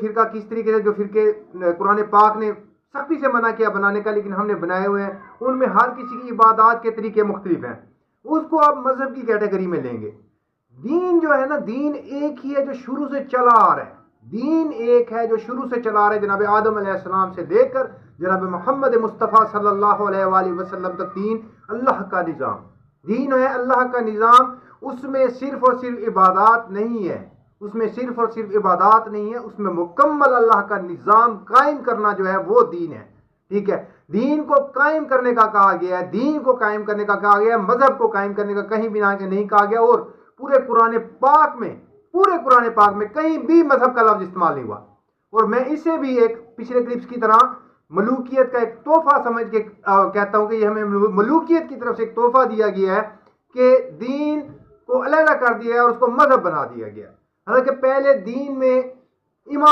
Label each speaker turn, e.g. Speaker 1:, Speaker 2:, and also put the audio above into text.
Speaker 1: فرقہ کس طریقے سے جو فرقے قرآن پاک نے سختی سے منع کیا بنانے کا لیکن ہم نے بنائے ہوئے ہیں، ان میں ہر کسی کی عبادات کے طریقے مختلف ہیں، اس کو آپ مذہب کی کیٹیگری میں لیں گے۔ دین جو ہے نا، دین ایک ہی ہے جو شروع سے چلا آ رہا ہے، دین ایک ہے جو شروع سے چلا آ رہا ہے، جناب آدم علیہ السلام سے لے کر جناب محمد مصطفیٰ صلی اللہ علیہ وآلہ وسلم تک دین اللہ کا نظام، دین ہے اللہ کا نظام۔ اس میں صرف اور صرف عبادات نہیں ہے، اس میں صرف اور صرف عبادات نہیں ہے، اس میں مکمل اللہ کا نظام قائم کرنا جو ہے وہ دین ہے، ٹھیک ہے۔ دین کو قائم کرنے کا کہا گیا ہے، دین کو قائم کرنے کا کہا گیا ہے، مذہب کو قائم کرنے کا کہیں بھی نہیں کہا گیا، اور پورے قرآن پاک میں کہیں بھی مذہب کا لفظ استعمال نہیں ہوا۔ اور میں اسے بھی ایک پچھلے کلپس کی طرح ملوکیت کا ایک تحفہ سمجھ کے کہتا ہوں کہ یہ ہمیں ملوکیت کی طرف سے ایک تحفہ دیا گیا ہے کہ دین کو علیحدہ کر دیا ہے اور اس کو مذہب بنا دیا گیا ہے، حالانکہ پہلے دین میں ایمان